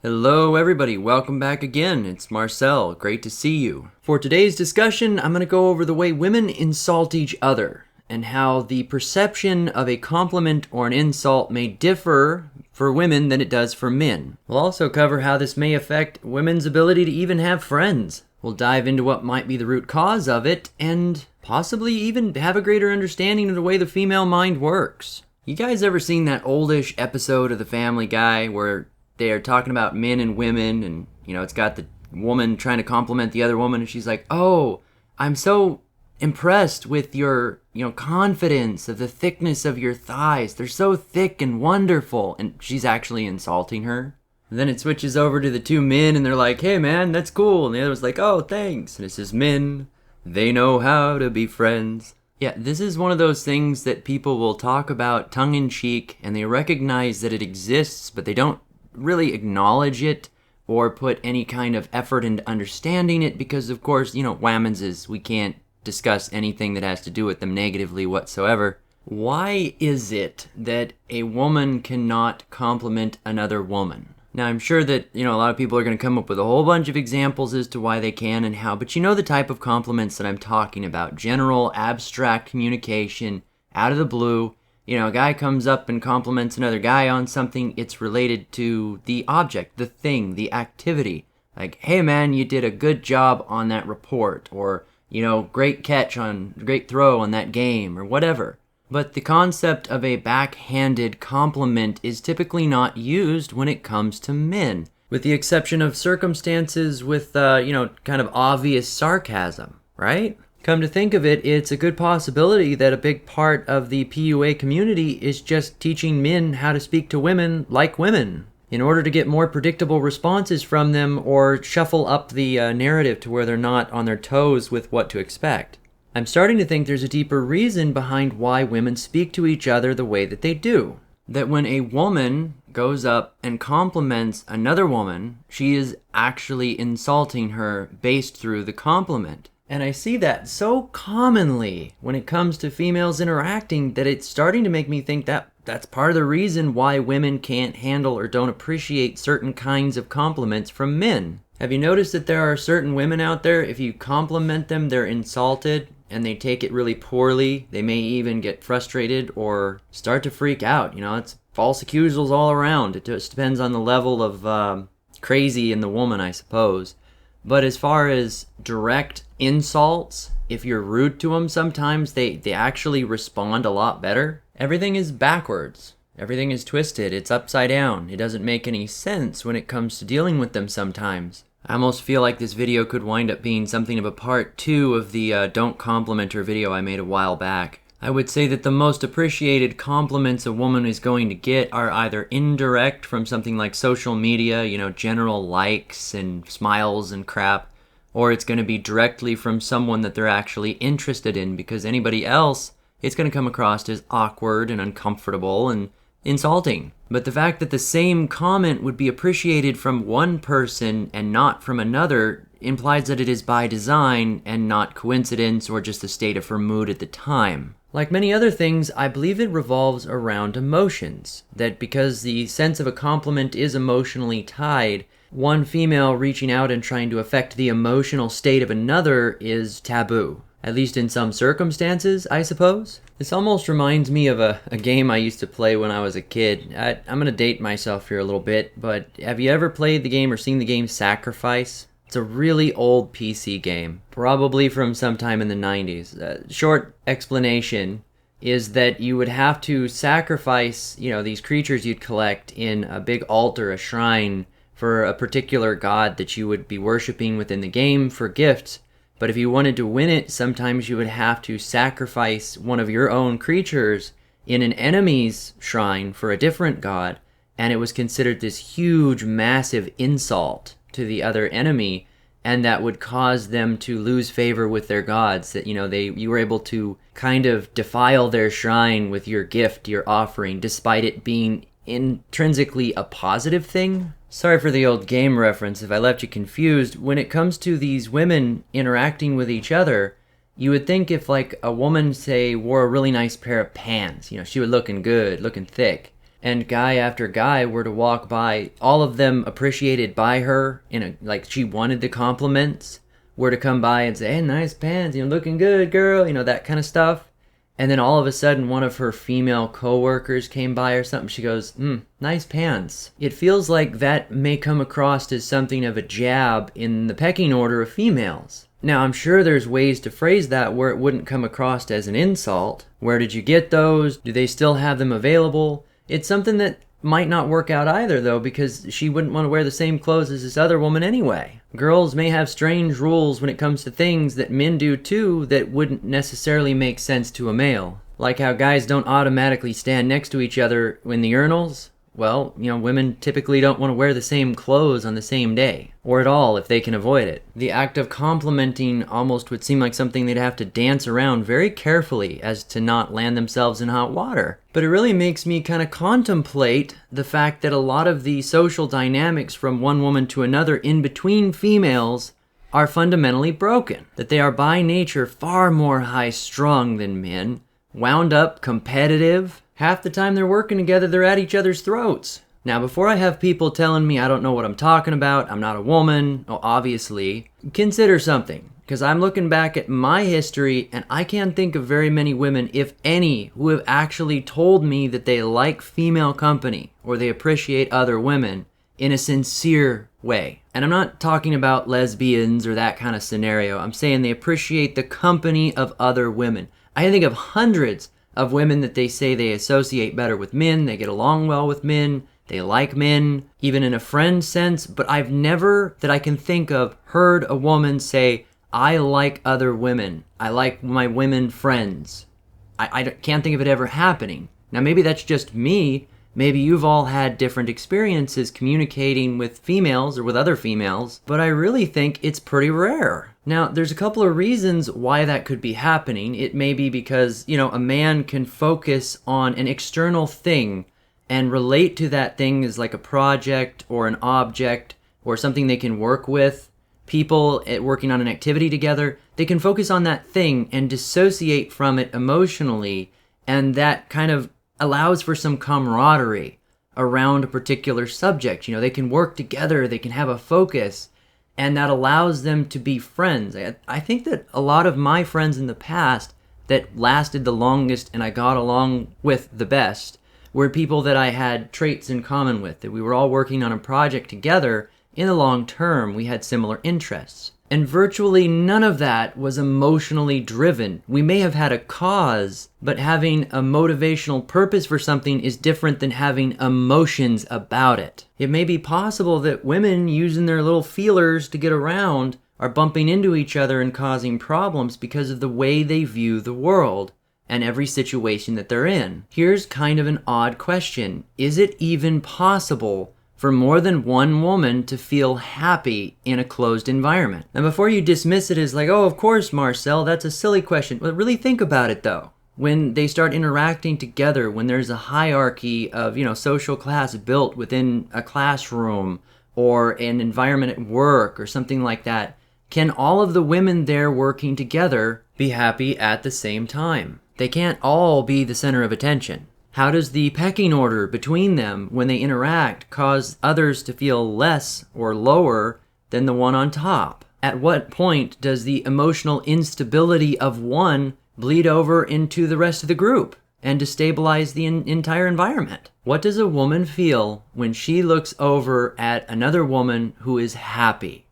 Hello everybody, welcome back again. It's Marcel, great to see you. For today's discussion, I'm going to go over the way women insult each other and how the perception of a compliment or an insult may differ for women than it does for men. We'll also cover how this may affect women's ability to even have friends. We'll dive into what might be the root cause of it and possibly even have a greater understanding of the way the female mind works. You guys ever seen that oldish episode of The Family Guy where they are talking about men and women, and, it's got the woman trying to compliment the other woman, and she's like, "Oh, I'm so impressed with your, confidence of the thickness of your thighs. They're so thick and wonderful." And she's actually insulting her. And then it switches over to the two men, and they're like, "Hey, man, that's cool." And the other was like, "Oh, thanks." And it says, "Men, they know how to be friends." Yeah, this is one of those things that people will talk about tongue-in-cheek, and they recognize that it exists, but they don't really acknowledge it or put any kind of effort into understanding it because, of course, whammons we can't discuss anything that has to do with them negatively whatsoever. Why is it that a woman cannot compliment another woman? Now, I'm sure that, a lot of people are going to come up with a whole bunch of examples as to why they can and how, but you know the type of compliments that I'm talking about. General, abstract communication, out of the blue. A guy comes up and compliments another guy on something, it's related to the object, the thing, the activity. Like, "Hey man, you did a good job on that report," or, "Great great throw on that game," or whatever. But the concept of a backhanded compliment is typically not used when it comes to men, with the exception of circumstances with, kind of obvious sarcasm, right? Come to think of it, it's a good possibility that a big part of the PUA community is just teaching men how to speak to women like women in order to get more predictable responses from them or shuffle up the narrative to where they're not on their toes with what to expect. I'm starting to think there's a deeper reason behind why women speak to each other the way that they do. That when a woman goes up and compliments another woman, she is actually insulting her based through the compliment. And I see that so commonly when it comes to females interacting that it's starting to make me think that that's part of the reason why women can't handle or don't appreciate certain kinds of compliments from men. Have you noticed that there are certain women out there, if you compliment them, they're insulted and they take it really poorly. They may even get frustrated or start to freak out. It's false accusals all around. It just depends on the level of crazy in the woman, I suppose. But as far as direct insults, if you're rude to them, sometimes they actually respond a lot better. Everything is backwards. Everything is twisted. It's upside down. It doesn't make any sense when it comes to dealing with them sometimes. I almost feel like this video could wind up being something of a part 2 of the Don't Compliment Her video I made a while back. I would say that the most appreciated compliments a woman is going to get are either indirect from something like social media, general likes and smiles and crap, or it's going to be directly from someone that they're actually interested in, because anybody else, it's going to come across as awkward and uncomfortable and insulting. But the fact that the same comment would be appreciated from one person and not from another implies that it is by design and not coincidence or just a state of her mood at the time. Like many other things, I believe it revolves around emotions. That because the sense of a compliment is emotionally tied, one female reaching out and trying to affect the emotional state of another is taboo. At least in some circumstances, I suppose. This almost reminds me of a game I used to play when I was a kid. I'm going to date myself here a little bit, but have you ever played the game or seen the game Sacrifice? It's a really old PC game, probably from sometime in the 90s. Short explanation is that you would have to sacrifice, these creatures you'd collect in a big altar, a shrine, for a particular god that you would be worshiping within the game for gifts. But if you wanted to win it, sometimes you would have to sacrifice one of your own creatures in an enemy's shrine for a different god, and it was considered this huge, massive insult to the other enemy, and that would cause them to lose favor with their gods, that you were able to kind of defile their shrine with your gift, your offering, despite it being intrinsically a positive thing. Sorry for the old game reference if I left you confused. When it comes to these women interacting with each other, you would think if like a woman, say, wore a really nice pair of pants, she was looking good, looking thick, and guy after guy were to walk by, all of them appreciated by her, like she wanted the compliments, were to come by and say, hey, nice pants, looking good, girl, that kind of stuff. And then all of a sudden, one of her female coworkers came by or something. She goes, nice pants. It feels like that may come across as something of a jab in the pecking order of females. Now, I'm sure there's ways to phrase that where it wouldn't come across as an insult. Where did you get those? Do they still have them available? It's something that might not work out either, though, because she wouldn't want to wear the same clothes as this other woman anyway. Girls may have strange rules when it comes to things that men do too that wouldn't necessarily make sense to a male. Like how guys don't automatically stand next to each other in the urinals. Well, women typically don't want to wear the same clothes on the same day, or at all if they can avoid it. The act of complimenting almost would seem like something they'd have to dance around very carefully as to not land themselves in hot water. But it really makes me kind of contemplate the fact that a lot of the social dynamics from one woman to another in between females are fundamentally broken. That they are by nature far more high-strung than men, wound up, competitive. Half the time they're working together, they're at each other's throats. Now, before I have people telling me I don't know what I'm talking about, I'm not a woman, obviously, consider something. Because I'm looking back at my history, and I can't think of very many women, if any, who have actually told me that they like female company, or they appreciate other women, in a sincere way. And I'm not talking about lesbians or that kind of scenario. I'm saying they appreciate the company of other women. I can think of hundreds of women that they say they associate better with men, they get along well with men, they like men, even in a friend sense, but I've never, that I can think of, heard a woman say, I like other women, I like my women friends. I can't think of it ever happening. Now maybe that's just me, maybe you've all had different experiences communicating with females or with other females, but I really think it's pretty rare. Now, there's a couple of reasons why that could be happening. It may be because, a man can focus on an external thing and relate to that thing as like a project or an object or something they can work with. People working on an activity together, they can focus on that thing and dissociate from it emotionally, and that kind of allows for some camaraderie around a particular subject. They can work together, they can have a focus, and that allows them to be friends. I think that a lot of my friends in the past that lasted the longest and I got along with the best were people that I had traits in common with, that we were all working on a project together. In the long term, we had similar interests. And virtually none of that was emotionally driven. We may have had a cause, but having a motivational purpose for something is different than having emotions about it. It may be possible that women using their little feelers to get around are bumping into each other and causing problems because of the way they view the world and every situation that they're in. Here's kind of an odd question. Is it even possible for more than one woman to feel happy in a closed environment? Now, before you dismiss it as like, oh, of course, Marcel, that's a silly question. But really think about it, though. When they start interacting together, when there's a hierarchy of, social class built within a classroom or an environment at work or something like that, can all of the women there working together be happy at the same time? They can't all be the center of attention. How does the pecking order between them when they interact cause others to feel less or lower than the one on top? At what point does the emotional instability of one bleed over into the rest of the group and destabilize the entire environment? What does a woman feel when she looks over at another woman who is happy?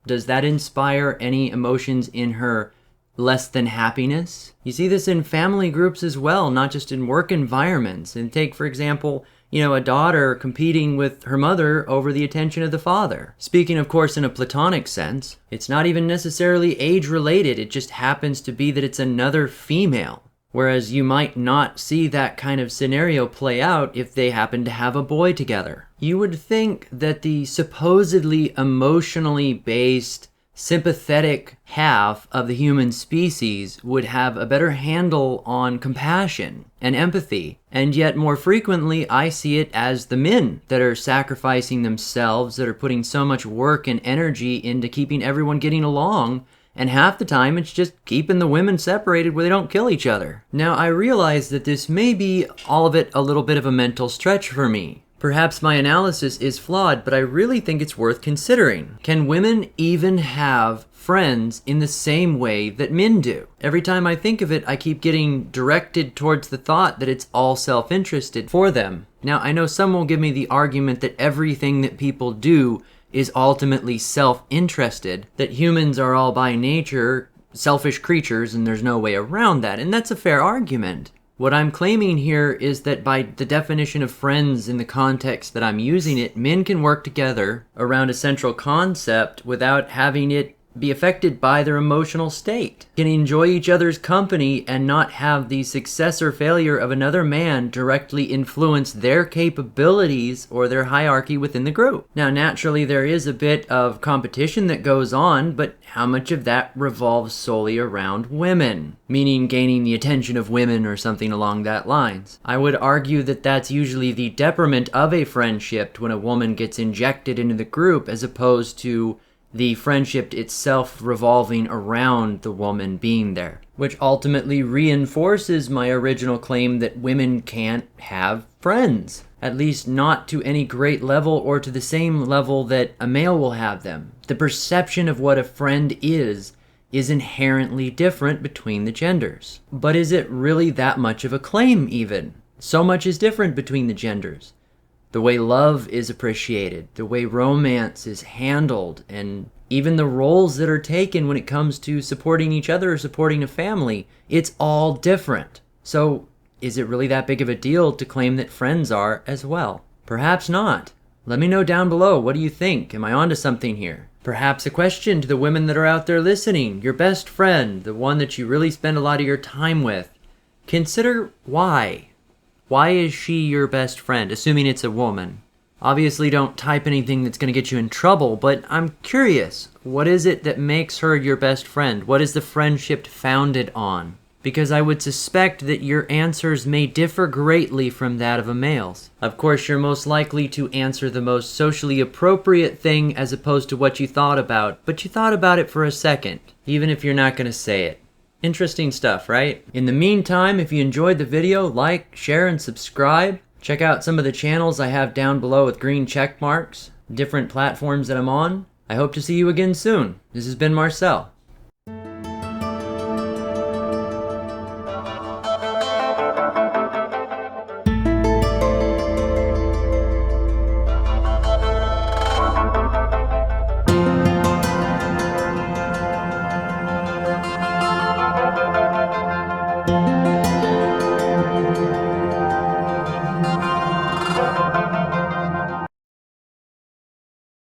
Does that inspire any emotions in her less than happiness? You see this in family groups as well, not just in work environments. And take, for example, a daughter competing with her mother over the attention of the father. Speaking, of course, in a platonic sense, it's not even necessarily age-related. It just happens to be that it's another female. Whereas you might not see that kind of scenario play out if they happen to have a boy together. You would think that the supposedly emotionally based sympathetic half of the human species would have a better handle on compassion and empathy. And yet more frequently, I see it as the men that are sacrificing themselves, that are putting so much work and energy into keeping everyone getting along, And half the time, it's just keeping the women separated where they don't kill each other. Now, I realize that this may be all of it a little bit of a mental stretch for me. Perhaps my analysis is flawed, but I really think it's worth considering. Can women even have friends in the same way that men do? Every time I think of it, I keep getting directed towards the thought that it's all self-interested for them. Now, I know some will give me the argument that everything that people do is ultimately self-interested, that humans are all by nature selfish creatures and there's no way around that, and that's a fair argument. What I'm claiming here is that by the definition of friends in the context that I'm using it, men can work together around a central concept without having it be affected by their emotional state, can enjoy each other's company and not have the success or failure of another man directly influence their capabilities or their hierarchy within the group. Now, naturally, there is a bit of competition that goes on, but how much of that revolves solely around women? Meaning gaining the attention of women or something along that lines. I would argue that that's usually the detriment of a friendship when a woman gets injected into the group, as opposed to the friendship itself revolving around the woman being there, which ultimately reinforces my original claim that women can't have friends, at least not to any great level or to the same level that a male will have them. The perception of what a friend is inherently different between the genders. But is it really that much of a claim even? So much is different between the genders. The way love is appreciated, the way romance is handled, and even the roles that are taken when it comes to supporting each other or supporting a family, it's all different. So, is it really that big of a deal to claim that friends are as well? Perhaps not. Let me know down below, what do you think? Am I onto something here? Perhaps a question to the women that are out there listening. Your best friend, the one that you really spend a lot of your time with. Consider why. Why is she your best friend, assuming it's a woman? Obviously, don't type anything that's going to get you in trouble, but I'm curious. What is it that makes her your best friend? What is the friendship founded on? Because I would suspect that your answers may differ greatly from that of a male's. Of course, you're most likely to answer the most socially appropriate thing as opposed to what you thought about, but you thought about it for a second, even if you're not going to say it. Interesting stuff, right? In the meantime, if you enjoyed the video, like, share, and subscribe. Check out some of the channels I have down below with green check marks, different platforms that I'm on. I hope to see you again soon. This has been Marcel.